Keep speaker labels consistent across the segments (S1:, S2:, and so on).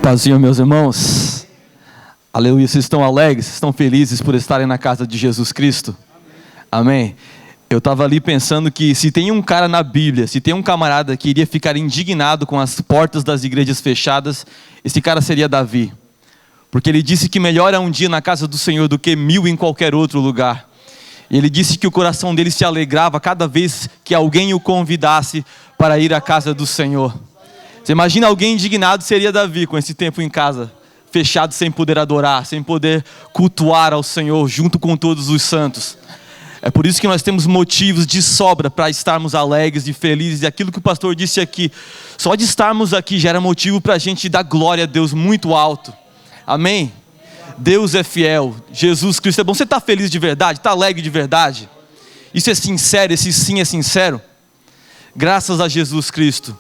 S1: Paz do Senhor, meus irmãos. Aleluia, vocês estão alegres, vocês estão felizes por estarem na casa de Jesus Cristo? Amém. Eu estava ali pensando que se tem um cara na Bíblia, se tem um camarada que iria ficar indignado com as portas das igrejas fechadas, esse cara seria Davi. Porque ele disse que melhor é um dia na casa do Senhor do que 1000 em qualquer outro lugar. E ele disse que o coração dele se alegrava cada vez que alguém o convidasse para ir à casa do Senhor. Você imagina alguém indignado, seria Davi com esse tempo em casa, fechado, sem poder adorar, sem poder cultuar ao Senhor junto com todos os santos. É por isso que nós temos motivos de sobra para estarmos alegres e felizes. E aquilo que o pastor disse aqui, só de estarmos aqui gera motivo para a gente dar glória a Deus muito alto. Amém? Deus é fiel, Jesus Cristo é bom. Você está feliz de verdade? Está alegre de verdade? Isso é sincero, esse sim é sincero? Graças a Jesus Cristo.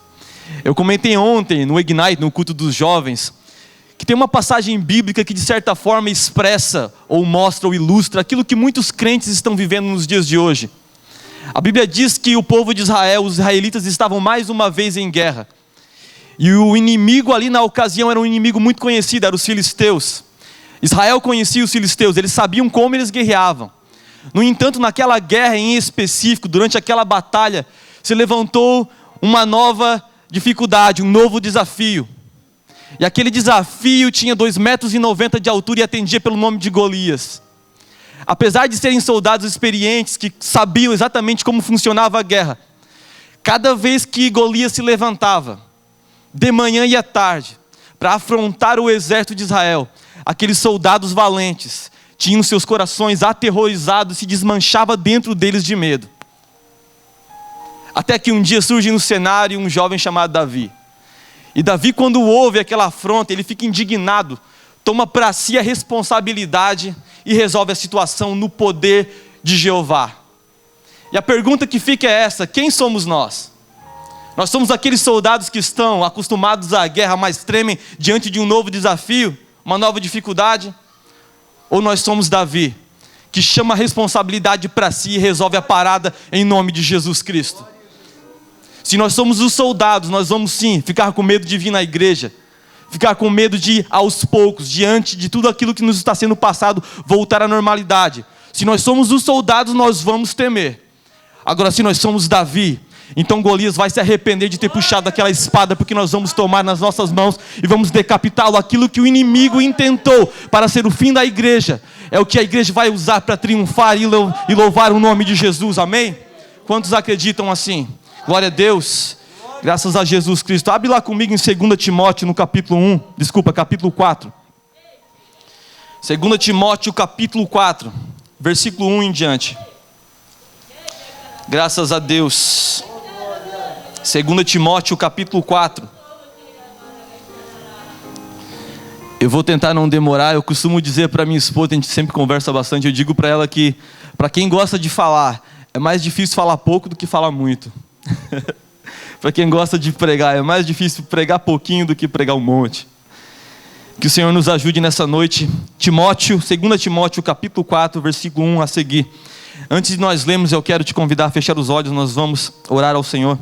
S1: Eu comentei ontem no Ignite, no culto dos jovens, que tem uma passagem bíblica que de certa forma expressa, ou mostra, ou ilustra aquilo que muitos crentes estão vivendo nos dias de hoje. A Bíblia diz que o povo de Israel, os israelitas, estavam mais uma vez em guerra. E o inimigo ali na ocasião era um inimigo muito conhecido, eram os filisteus. Israel conhecia os filisteus, eles sabiam como eles guerreavam. No entanto, naquela guerra em específico, durante aquela batalha, se levantou uma nova dificuldade, um novo desafio. E aquele desafio tinha 2,90 metros de altura e atendia pelo nome de Golias. Apesar de serem soldados experientes que sabiam exatamente como funcionava a guerra, cada vez que Golias se levantava, de manhã e à tarde, para afrontar o exército de Israel, aqueles soldados valentes tinham seus corações aterrorizados e se desmanchava dentro deles de medo. Até que um dia surge no cenário um jovem chamado Davi. E Davi, quando ouve aquela afronta, ele fica indignado, toma para si a responsabilidade e resolve a situação no poder de Jeová. E a pergunta que fica é essa: quem somos nós? Nós somos aqueles soldados que estão acostumados à guerra, mas tremem diante de um novo desafio, uma nova dificuldade? Ou nós somos Davi, que chama a responsabilidade para si e resolve a parada em nome de Jesus Cristo? Se nós somos os soldados, nós vamos sim ficar com medo de vir na igreja, ficar com medo de, aos poucos, diante de tudo aquilo que nos está sendo passado, voltar à normalidade. Se nós somos os soldados, nós vamos temer. Agora, se nós somos Davi, então Golias vai se arrepender de ter puxado aquela espada, porque nós vamos tomar nas nossas mãos e vamos decapitá-lo. Aquilo que o inimigo intentou para ser o fim da igreja, é o que a igreja vai usar para triunfar e louvar o nome de Jesus, amém? Quantos acreditam assim? Glória a Deus, graças a Jesus Cristo. Abre lá comigo em 2 Timóteo, no capítulo 4. 2 Timóteo, capítulo 4, versículo 1 em diante. Graças a Deus. 2 Timóteo, capítulo 4. Eu vou tentar não demorar. Eu costumo dizer para minha esposa, a gente sempre conversa bastante, eu digo para ela que, para quem gosta de falar, é mais difícil falar pouco do que falar muito. Para quem gosta de pregar, é mais difícil pregar pouquinho do que pregar um monte. Que o Senhor nos ajude nessa noite. 2 Timóteo capítulo 4, versículo 1 a seguir. Antes de nós lermos, eu quero te convidar a fechar os olhos. Nós vamos orar ao Senhor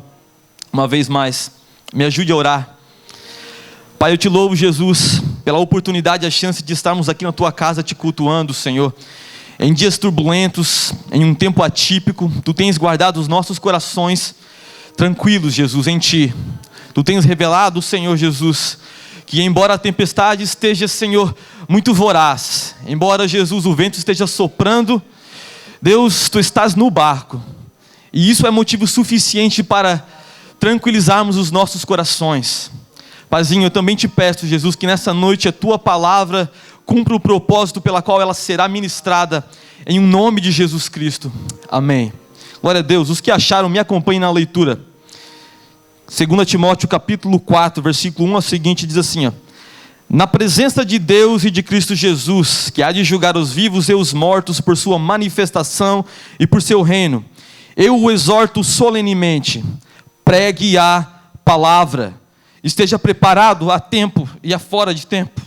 S1: uma vez mais. Me ajude a orar. Pai, eu te louvo, Jesus, pela oportunidade e a chance de estarmos aqui na tua casa te cultuando, Senhor. Em dias turbulentos, em um tempo atípico, tu tens guardado os nossos corações tranquilos, Jesus, em ti. Tu tens revelado, Senhor Jesus, que embora a tempestade esteja, Senhor, muito voraz, embora, Jesus, o vento esteja soprando, Deus, tu estás no barco. E isso é motivo suficiente para tranquilizarmos os nossos corações. Paizinho, eu também te peço, Jesus, que nessa noite a tua palavra cumpra o propósito pela qual ela será ministrada, em nome de Jesus Cristo. Amém. Glória a Deus. Os que acharam, me acompanhem na leitura. 2 Timóteo capítulo 4, versículo 1 a seguinte, diz assim: na presença de Deus e de Cristo Jesus, que há de julgar os vivos e os mortos por sua manifestação e por seu reino, eu o exorto solenemente: pregue a palavra, esteja preparado a tempo e a fora de tempo.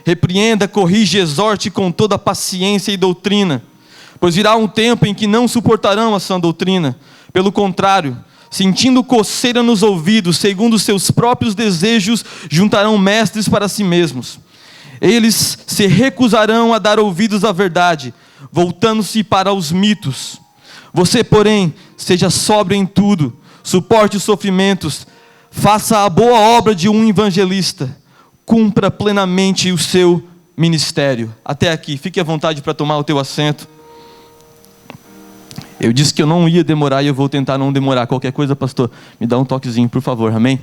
S1: Repreenda, corrige, exorte com toda paciência e doutrina, pois virá um tempo em que não suportarão a sã doutrina. Pelo contrário, sentindo coceira nos ouvidos, segundo seus próprios desejos, juntarão mestres para si mesmos. Eles se recusarão a dar ouvidos à verdade, voltando-se para os mitos. Você, porém, seja sóbrio em tudo, suporte os sofrimentos, faça a boa obra de um evangelista, cumpra plenamente o seu ministério. Até aqui, fique à vontade para tomar o teu assento. Eu disse que eu não ia demorar e eu vou tentar não demorar. Qualquer coisa, pastor, me dá um toquezinho, por favor, amém?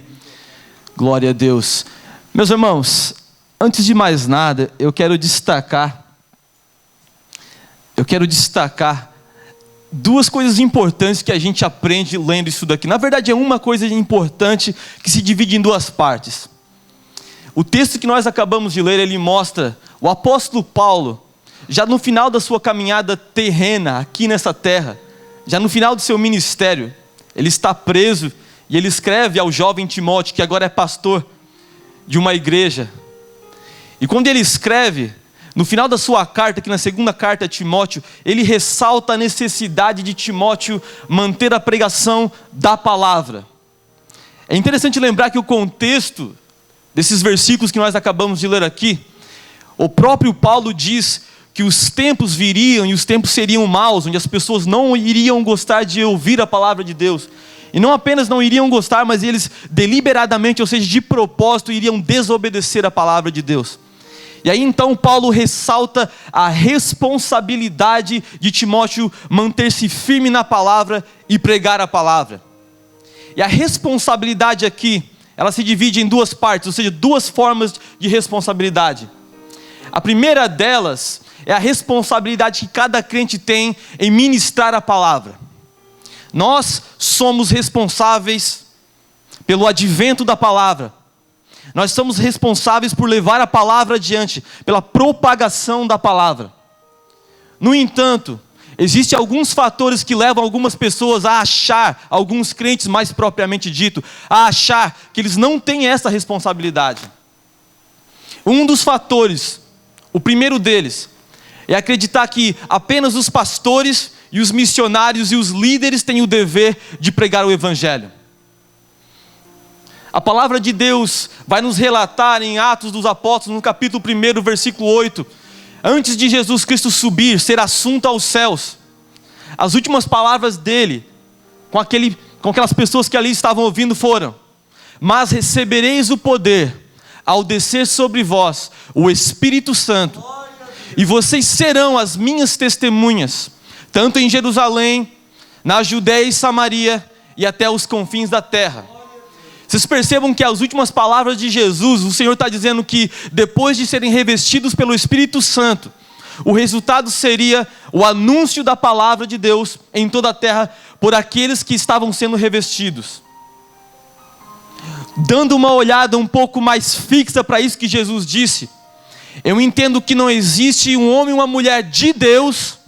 S1: Glória a Deus. Meus irmãos, antes de mais nada, eu quero destacar duas coisas importantes que a gente aprende lendo isso daqui. Na verdade, é uma coisa importante que se divide em duas partes. O texto que nós acabamos de ler, ele mostra o apóstolo Paulo, já no final da sua caminhada terrena, aqui nessa terra, já no final do seu ministério, ele está preso e ele escreve ao jovem Timóteo, que agora é pastor de uma igreja. E quando ele escreve, no final da sua carta, aqui na segunda carta a Timóteo, ele ressalta a necessidade de Timóteo manter a pregação da palavra. É interessante lembrar que o contexto desses versículos que nós acabamos de ler aqui, o próprio Paulo diz que os tempos viriam e os tempos seriam maus, onde as pessoas não iriam gostar de ouvir a palavra de Deus. E não apenas não iriam gostar, mas eles deliberadamente, ou seja, de propósito, iriam desobedecer a palavra de Deus. E aí então Paulo ressalta a responsabilidade de Timóteo manter-se firme na palavra e pregar a palavra. E a responsabilidade aqui, ela se divide em duas partes, ou seja, duas formas de responsabilidade. A primeira delas é a responsabilidade que cada crente tem em ministrar a palavra. Nós somos responsáveis pelo advento da palavra. Nós somos responsáveis por levar a palavra adiante, pela propagação da palavra. No entanto, existem alguns fatores que levam algumas pessoas a achar, alguns crentes mais propriamente dito, a achar que eles não têm essa responsabilidade. Um dos fatores, o primeiro deles, é acreditar que apenas os pastores e os missionários e os líderes têm o dever de pregar o evangelho. A palavra de Deus vai nos relatar em Atos dos Apóstolos, no capítulo 1, versículo 8, antes de Jesus Cristo subir, ser assunto aos céus, as últimas palavras dele, com aquelas pessoas que ali estavam ouvindo foram: mas recebereis o poder, ao descer sobre vós o Espírito Santo, e vocês serão as minhas testemunhas, tanto em Jerusalém, na Judéia e Samaria, e até os confins da terra. Vocês percebam que as últimas palavras de Jesus, o Senhor está dizendo que depois de serem revestidos pelo Espírito Santo, o resultado seria o anúncio da palavra de Deus em toda a terra por aqueles que estavam sendo revestidos. Dando uma olhada um pouco mais fixa para isso que Jesus disse, eu entendo que não existe um homem ou uma mulher de Deus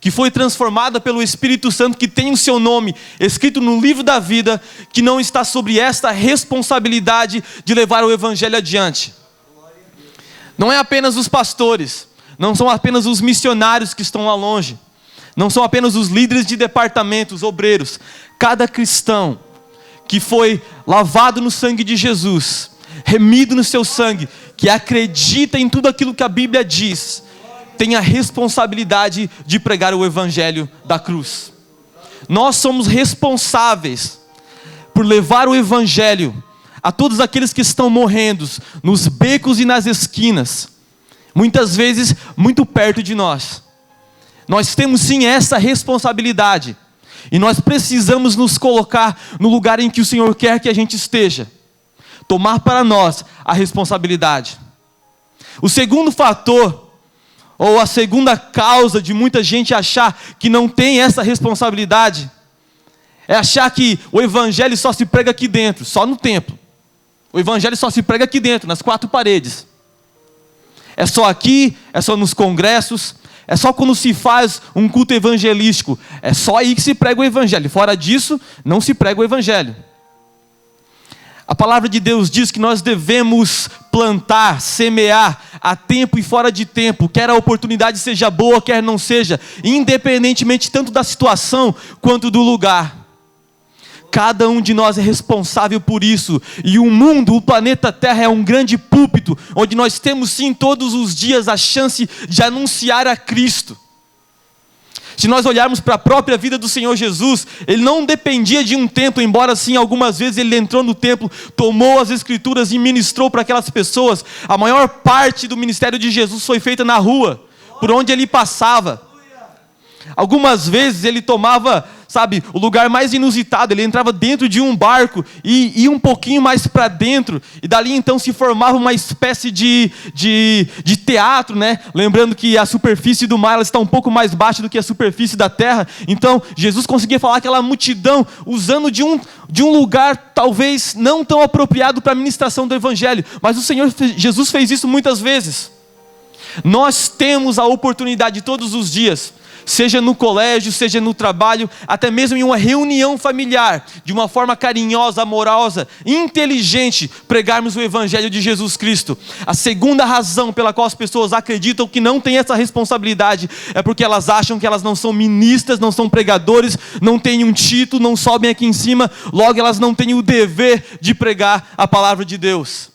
S1: que foi transformada pelo Espírito Santo, que tem o seu nome escrito no livro da vida, que não está sobre esta responsabilidade de levar o evangelho adiante. Não é apenas os pastores, não são apenas os missionários que estão lá longe, não são apenas os líderes de departamentos, obreiros. Cada cristão que foi lavado no sangue de Jesus, remido no seu sangue, que acredita em tudo aquilo que a Bíblia diz, tem a responsabilidade de pregar o evangelho da cruz. Nós somos responsáveis por levar o evangelho a todos aqueles que estão morrendo nos becos e nas esquinas, muitas vezes muito perto de nós. Nós temos sim essa responsabilidade, e nós precisamos nos colocar no lugar em que o Senhor quer que a gente esteja, tomar para nós a responsabilidade. O segundo fator, ou a segunda causa de muita gente achar que não tem essa responsabilidade, é achar que o evangelho só se prega aqui dentro, só no templo. O evangelho só se prega aqui dentro, nas quatro paredes. É só aqui, é só nos congressos, é só quando se faz um culto evangelístico. É só aí que se prega o evangelho. Fora disso, não se prega o evangelho. A palavra de Deus diz que nós devemos plantar, semear a tempo e fora de tempo, quer a oportunidade seja boa, quer não seja, independentemente tanto da situação quanto do lugar. Cada um de nós é responsável por isso. E o mundo, o planeta Terra é um grande púlpito, onde nós temos sim todos os dias a chance de anunciar a Cristo. Se nós olharmos para a própria vida do Senhor Jesus, Ele não dependia de um templo, embora sim algumas vezes Ele entrou no templo, tomou as Escrituras e ministrou para aquelas pessoas. A maior parte do ministério de Jesus foi feita na rua, por onde Ele passava. Algumas vezes Ele tomava, o lugar mais inusitado. Ele entrava dentro de um barco e ia um pouquinho mais para dentro, e dali então se formava uma espécie de teatro, né? Lembrando que a superfície do mar ela está um pouco mais baixa do que a superfície da terra. Então Jesus conseguia falar aquela multidão usando de um lugar talvez não tão apropriado para a ministração do Evangelho, mas o Senhor Jesus fez isso muitas vezes. Nós temos a oportunidade todos os dias, seja no colégio, seja no trabalho, até mesmo em uma reunião familiar, de uma forma carinhosa, amorosa, inteligente, pregarmos o Evangelho de Jesus Cristo. A segunda razão pela qual as pessoas acreditam que não têm essa responsabilidade é porque elas acham que elas não são ministras, não são pregadores, não têm um título, não sobem aqui em cima, logo elas não têm o dever de pregar a palavra de Deus.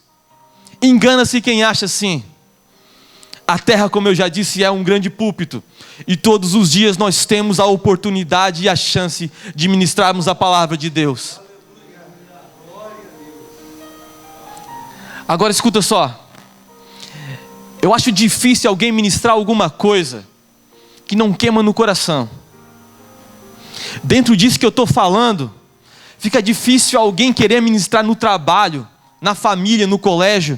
S1: Engana-se quem acha assim. A terra, como eu já disse, é um grande púlpito, e todos os dias nós temos a oportunidade e a chance de ministrarmos a palavra de Deus. Agora escuta só, eu acho difícil alguém ministrar alguma coisa que não queima no coração. Dentro disso que eu estou falando, fica difícil alguém querer ministrar no trabalho, na família, no colégio,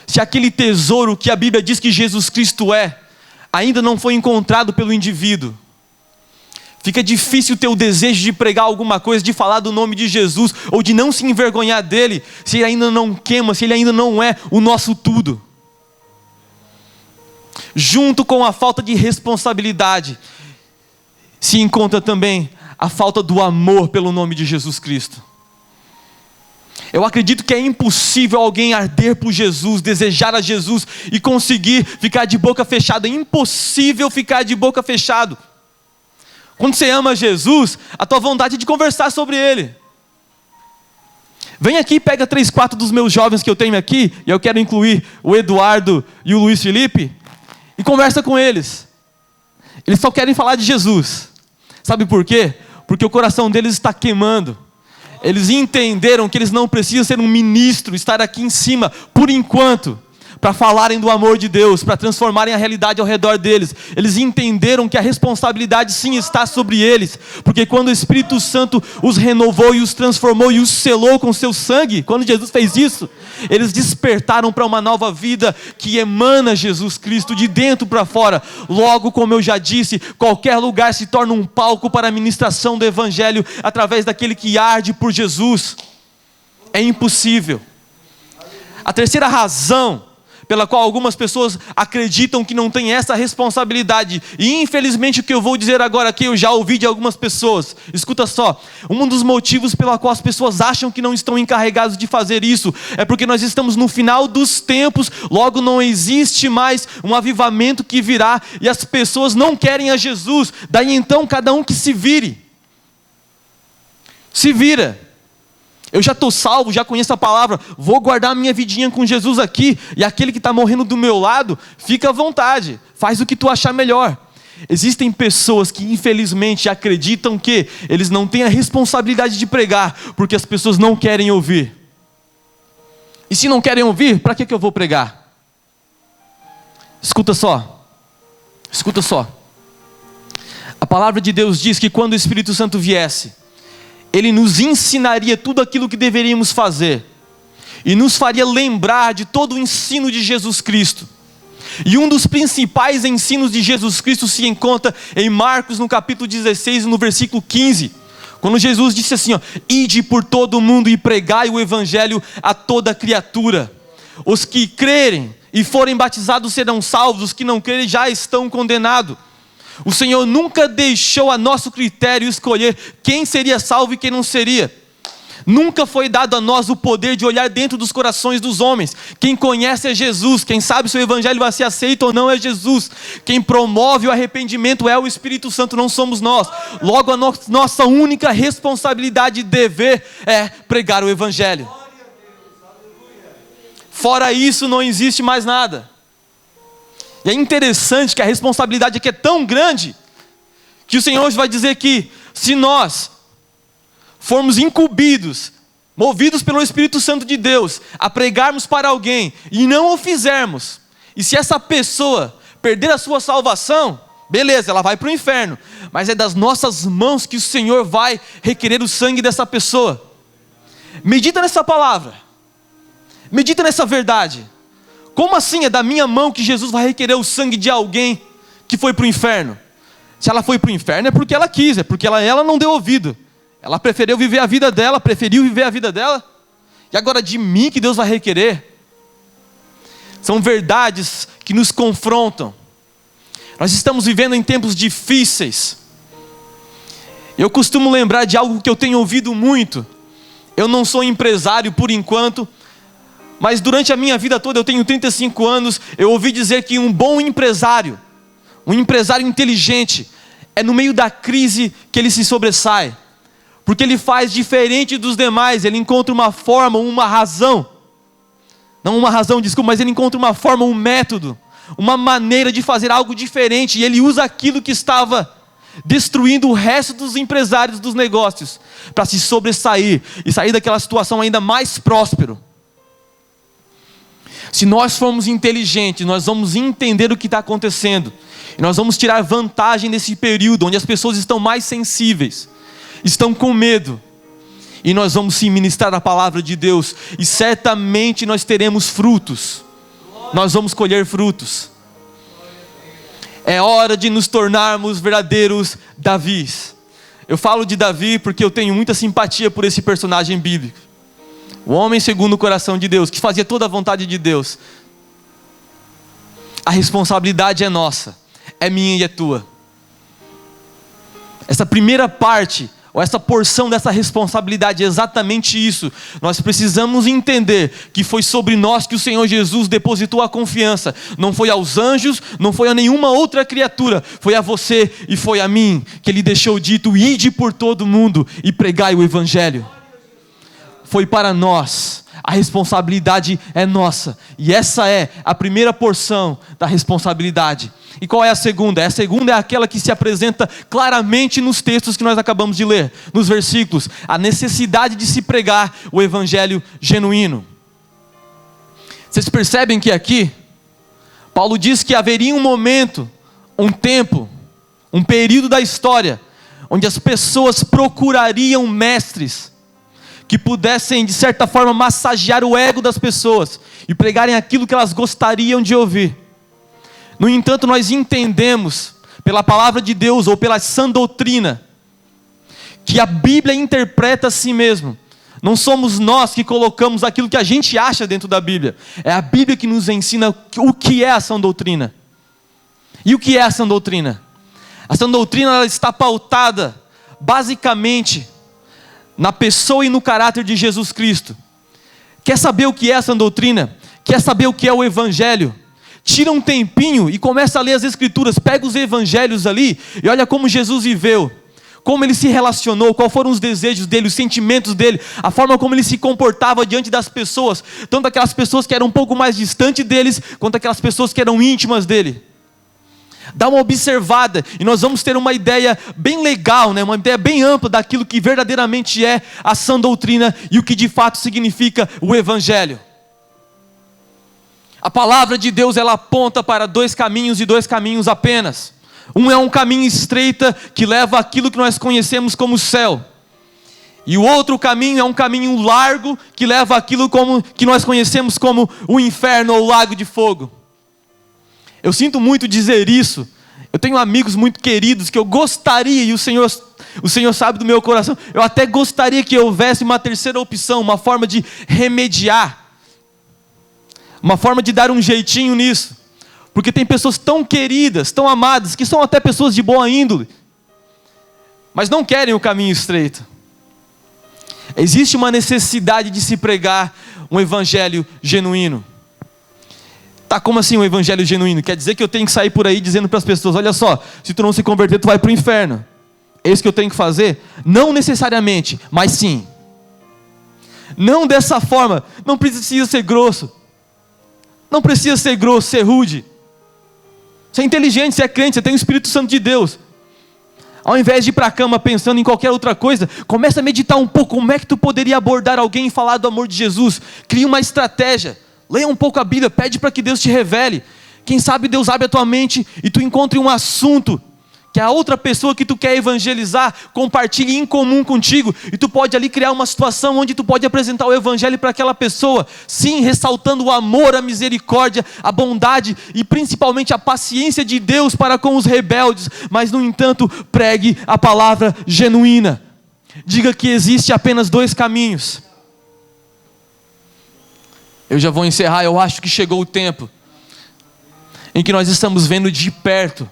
S1: se aquele tesouro que a Bíblia diz que Jesus Cristo é, ainda não foi encontrado pelo indivíduo. Fica difícil ter o desejo de pregar alguma coisa, de falar do nome de Jesus, ou de não se envergonhar dele, se ele ainda não queima, se ele ainda não é o nosso tudo. Junto com a falta de responsabilidade, se encontra também a falta do amor pelo nome de Jesus Cristo. Eu acredito que é impossível alguém arder por Jesus, desejar a Jesus e conseguir ficar de boca fechada. É impossível ficar de boca fechada. Quando você ama Jesus, a tua vontade é de conversar sobre Ele. Vem aqui, pega 3, 4 dos meus jovens que eu tenho aqui, e eu quero incluir o Eduardo e o Luiz Felipe, e conversa com eles. Eles só querem falar de Jesus. Sabe por quê? Porque o coração deles está queimando. Eles entenderam que eles não precisam ser um ministro, estar aqui em cima, por enquanto, para falarem do amor de Deus, para transformarem a realidade ao redor deles. Eles entenderam que a responsabilidade sim está sobre eles, porque quando o Espírito Santo os renovou e os transformou e os selou com seu sangue, quando Jesus fez isso, eles despertaram para uma nova vida que emana Jesus Cristo de dentro para fora. Logo, como eu já disse, qualquer lugar se torna um palco para a ministração do Evangelho através daquele que arde por Jesus. É impossível. A terceira razão pela qual algumas pessoas acreditam que não têm essa responsabilidade, e infelizmente o que eu vou dizer agora aqui eu já ouvi de algumas pessoas. Escuta só, um dos motivos pela qual as pessoas acham que não estão encarregados de fazer isso é porque nós estamos no final dos tempos, logo não existe mais um avivamento que virá, e as pessoas não querem a Jesus. Daí então cada um que se vire, se vira. Eu já estou salvo, já conheço a palavra, vou guardar a minha vidinha com Jesus aqui, e aquele que está morrendo do meu lado, fica à vontade, faz o que tu achar melhor. Existem pessoas que infelizmente acreditam que eles não têm a responsabilidade de pregar, porque as pessoas não querem ouvir. E se não querem ouvir, para que eu vou pregar? Escuta só, escuta só. A palavra de Deus diz que quando o Espírito Santo viesse, Ele nos ensinaria tudo aquilo que deveríamos fazer, e nos faria lembrar de todo o ensino de Jesus Cristo. E um dos principais ensinos de Jesus Cristo se encontra em Marcos, no capítulo 16, no versículo 15, quando Jesus disse assim, ide por todo o mundo e pregai o Evangelho a toda criatura. Os que crerem e forem batizados serão salvos, os que não crerem já estão condenados. O Senhor nunca deixou a nosso critério escolher quem seria salvo e quem não seria. Nunca foi dado a nós o poder de olhar dentro dos corações dos homens. Quem conhece é Jesus. Quem sabe se o evangelho vai ser aceito ou não é Jesus. Quem promove o arrependimento é o Espírito Santo, não somos nós. Logo, a nossa única responsabilidade e dever é pregar o evangelho. Fora isso, não existe mais nada. E é interessante que a responsabilidade aqui é tão grande, que o Senhor hoje vai dizer que se nós formos incumbidos, movidos pelo Espírito Santo de Deus, a pregarmos para alguém e não o fizermos, e se essa pessoa perder a sua salvação, beleza, ela vai para o inferno, mas é das nossas mãos que o Senhor vai requerer o sangue dessa pessoa. Medita nessa palavra, medita nessa verdade. Como assim é da minha mão que Jesus vai requerer o sangue de alguém que foi para o inferno? Se ela foi para o inferno é porque ela quis, é porque ela não deu ouvido. Ela preferiu viver a vida dela, e agora de mim que Deus vai requerer? São verdades que nos confrontam. Nós estamos vivendo em tempos difíceis. Eu costumo lembrar de algo que eu tenho ouvido muito. Eu não sou empresário por enquanto, mas durante a minha vida toda, eu tenho 35 anos, eu ouvi dizer que um bom empresário, um empresário inteligente, é no meio da crise que ele se sobressai. Porque ele faz diferente dos demais, ele encontra uma forma, uma razão. Não uma razão, desculpa, mas ele encontra uma forma, um método, uma maneira de fazer algo diferente. E ele usa aquilo que estava destruindo o resto dos empresários dos negócios, para se sobressair e sair daquela situação ainda mais próspero. Se nós formos inteligentes, nós vamos entender o que está acontecendo. E nós vamos tirar vantagem nesse período, onde as pessoas estão mais sensíveis, estão com medo. E nós vamos sim ministrar a palavra de Deus. E certamente nós teremos frutos. Nós vamos colher frutos. É hora de nos tornarmos verdadeiros Davis. Eu falo de Davi porque eu tenho muita simpatia por esse personagem bíblico. O homem segundo o coração de Deus, que fazia toda a vontade de Deus. A responsabilidade é nossa, é minha e é tua. Essa primeira parte, ou essa porção dessa responsabilidade é exatamente isso. Nós precisamos entender que foi sobre nós que o Senhor Jesus depositou a confiança. Não foi aos anjos, não foi a nenhuma outra criatura. Foi a você e foi a mim que Ele deixou dito: ide por todo mundo e pregai o Evangelho. Foi para nós, a responsabilidade é nossa. E essa é a primeira porção da responsabilidade. E qual é a segunda? A segunda é aquela que se apresenta claramente nos textos que nós acabamos de ler, nos versículos. A necessidade de se pregar o evangelho genuíno. Vocês percebem que aqui, Paulo diz que haveria um momento, um tempo, um período da história, onde as pessoas procurariam mestres que pudessem, de certa forma, massagear o ego das pessoas e pregarem aquilo que elas gostariam de ouvir. No entanto, nós entendemos, pela palavra de Deus ou pela sã doutrina, que a Bíblia interpreta a si mesmo. Não somos nós que colocamos aquilo que a gente acha dentro da Bíblia. É a Bíblia que nos ensina o que é a sã doutrina. E o que é a sã doutrina? A sã doutrina ela está pautada, basicamente, na pessoa e no caráter de Jesus Cristo. Quer saber o que é essa doutrina? Quer saber o que é o Evangelho? Tira um tempinho e começa a ler as Escrituras. Pega os Evangelhos ali e olha como Jesus viveu, como Ele se relacionou, quais foram os desejos dele, os sentimentos dele, a forma como Ele se comportava diante das pessoas, tanto aquelas pessoas que eram um pouco mais distantes deles, quanto aquelas pessoas que eram íntimas dele. Dá uma observada e nós vamos ter uma ideia bem legal, uma ideia bem ampla daquilo que verdadeiramente é a sã doutrina e o que de fato significa o Evangelho. A palavra de Deus ela aponta para dois caminhos e dois caminhos apenas. Um é um caminho estreito que leva àquilo que nós conhecemos como céu. E o outro caminho é um caminho largo que leva àquilo que nós conhecemos como o inferno ou o lago de fogo. Eu sinto muito dizer isso. Eu tenho amigos muito queridos que eu gostaria, e o Senhor sabe do meu coração, eu até gostaria que houvesse uma terceira opção, uma forma de remediar, uma forma de dar um jeitinho nisso. Porque tem pessoas tão queridas, tão amadas, que são até pessoas de boa índole, mas não querem o caminho estreito. Existe uma necessidade de se pregar um evangelho genuíno. Tá, como assim um evangelho genuíno? Quer dizer que eu tenho que sair por aí dizendo para as pessoas: olha só, se tu não se converter, tu vai para o inferno. É isso que eu tenho que fazer? Não necessariamente, mas sim. Não dessa forma. Não precisa ser grosso. Não precisa ser grosso, ser rude. Você é inteligente, você é crente, você tem o Espírito Santo de Deus. Ao invés de ir para a cama pensando em qualquer outra coisa, começa a meditar um pouco como é que tu poderia abordar alguém e falar do amor de Jesus. Cria uma estratégia. Leia um pouco a Bíblia, pede para que Deus te revele. Quem sabe Deus abre a tua mente e tu encontre um assunto que a outra pessoa que tu quer evangelizar compartilhe em comum contigo, e tu pode ali criar uma situação onde tu pode apresentar o evangelho para aquela pessoa, sim, ressaltando o amor, a misericórdia, a bondade e principalmente a paciência de Deus para com os rebeldes, mas no entanto pregue a palavra genuína. Diga que existe apenas 2 caminhos. Eu já vou encerrar. Eu acho que chegou o tempo em que nós estamos vendo de perto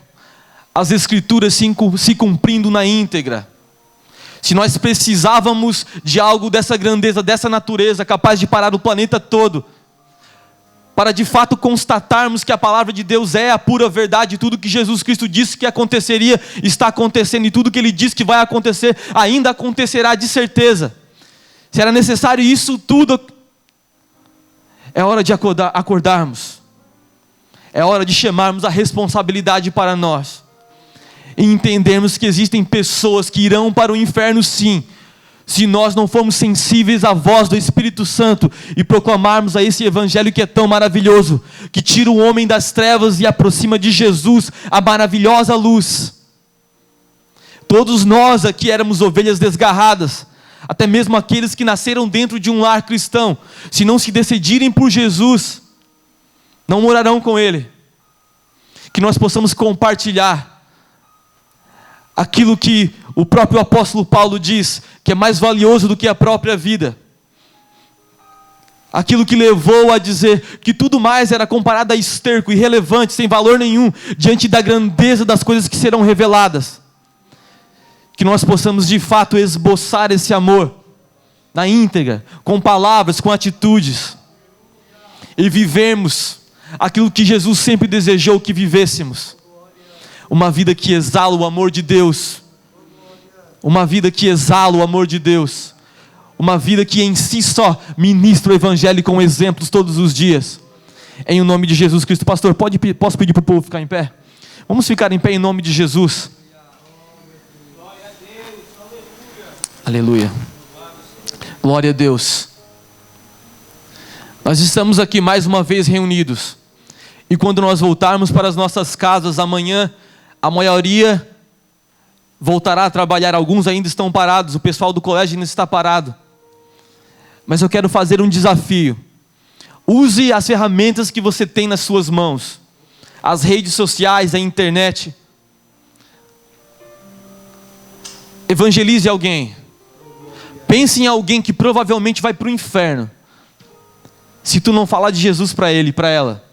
S1: as Escrituras se cumprindo na íntegra. Se nós precisávamos de algo dessa grandeza, dessa natureza, capaz de parar o planeta todo, para de fato constatarmos que a palavra de Deus é a pura verdade, tudo que Jesus Cristo disse que aconteceria, está acontecendo, e tudo que Ele disse que vai acontecer, ainda acontecerá de certeza. Se era necessário isso tudo, é hora de acordarmos. É hora de chamarmos a responsabilidade para nós. E entendermos que existem pessoas que irão para o inferno sim, se nós não formos sensíveis à voz do Espírito Santo e proclamarmos a esse evangelho que é tão maravilhoso, que tira o homem das trevas e aproxima de Jesus, a maravilhosa luz. Todos nós aqui éramos ovelhas desgarradas, até mesmo aqueles que nasceram dentro de um lar cristão, se não se decidirem por Jesus, não morarão com Ele. Que nós possamos compartilhar aquilo que o próprio apóstolo Paulo diz, que é mais valioso do que a própria vida. Aquilo que levou a dizer que tudo mais era comparado a esterco, irrelevante, sem valor nenhum, diante da grandeza das coisas que serão reveladas. Que nós possamos de fato esboçar esse amor na íntegra, com palavras, com atitudes, e vivermos aquilo que Jesus sempre desejou que vivêssemos. Uma vida que exala o amor de Deus. Uma vida que exala o amor de Deus. Uma vida que em si só ministra o evangelho com exemplos todos os dias. Em o nome de Jesus Cristo. Pastor, posso pedir para o povo ficar em pé? Vamos ficar em pé em nome de Jesus. Aleluia. Glória a Deus. Nós estamos aqui mais uma vez reunidos. E quando nós voltarmos para as nossas casas amanhã, a maioria voltará a trabalhar. Alguns ainda estão parados. O pessoal do colégio ainda está parado. Mas eu quero fazer um desafio. Use as ferramentas que você tem nas suas mãos. As redes sociais, a internet. Evangelize alguém. Pense em alguém que provavelmente vai para o inferno, se tu não falar de Jesus para ele, para ela.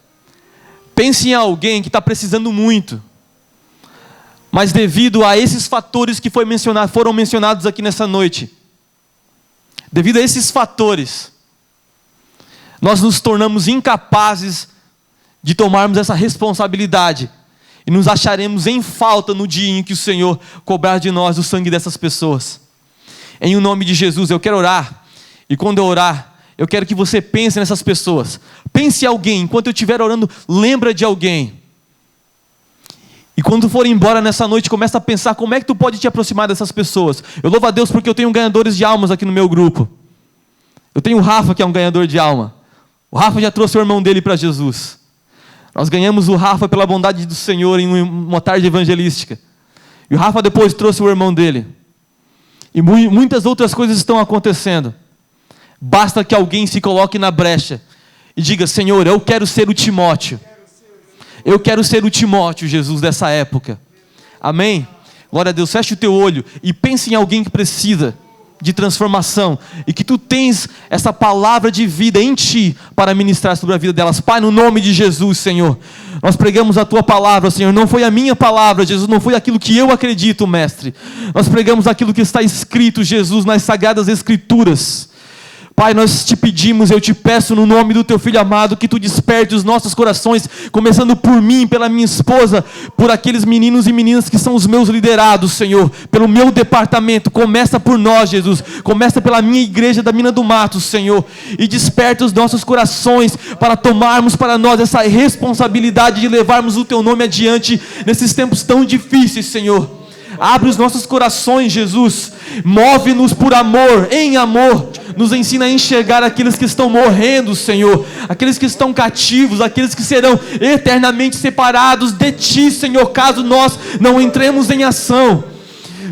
S1: Pense em alguém que está precisando muito, mas devido a esses fatores que foram mencionados aqui nessa noite, devido a esses fatores, nós nos tornamos incapazes de tomarmos essa responsabilidade, e nos acharemos em falta no dia em que o Senhor cobrar de nós o sangue dessas pessoas. Em o nome de Jesus eu quero orar, e quando eu orar, eu quero que você pense nessas pessoas. Pense em alguém, enquanto eu estiver orando, lembra de alguém. E quando for embora nessa noite, começa a pensar como é que tu pode te aproximar dessas pessoas. Eu louvo a Deus porque eu tenho ganhadores de almas aqui no meu grupo. Eu tenho o Rafa, que é um ganhador de alma. O Rafa já trouxe o irmão dele para Jesus. Nós ganhamos o Rafa pela bondade do Senhor em uma tarde evangelística. E o Rafa depois trouxe o irmão dele. E muitas outras coisas estão acontecendo. Basta que alguém se coloque na brecha e diga: Senhor, eu quero ser o Timóteo. Eu quero ser o Timóteo, Jesus, dessa época. Amém? Glória a Deus. Feche o teu olho e pense em alguém que precisa de transformação, e que tu tens essa palavra de vida em ti para ministrar sobre a vida delas. Pai, no nome de Jesus, Senhor, nós pregamos a tua palavra, Senhor. Não foi a minha palavra, Jesus, não foi aquilo que eu acredito, Mestre. Nós pregamos aquilo que está escrito, Jesus, nas Sagradas Escrituras. Pai, nós te pedimos, eu te peço no nome do teu Filho amado, que tu desperte os nossos corações, começando por mim, pela minha esposa, por aqueles meninos e meninas que são os meus liderados, Senhor, pelo meu departamento. Começa por nós, Jesus, começa pela minha igreja da Mina do Mato, Senhor, e desperta os nossos corações para tomarmos para nós essa responsabilidade de levarmos o teu nome adiante nesses tempos tão difíceis, Senhor. Abre os nossos corações, Jesus, move-nos por amor, em amor, nos ensina a enxergar aqueles que estão morrendo, Senhor, aqueles que estão cativos, aqueles que serão eternamente separados de Ti, Senhor, caso nós não entremos em ação.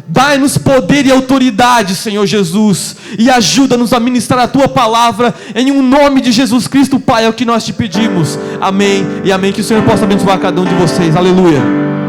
S1: Dai-nos poder e autoridade, Senhor Jesus, e ajuda-nos a ministrar a Tua palavra, em um nome de Jesus Cristo, Pai, é o que nós te pedimos, amém, e amém, que o Senhor possa abençoar cada um de vocês, aleluia.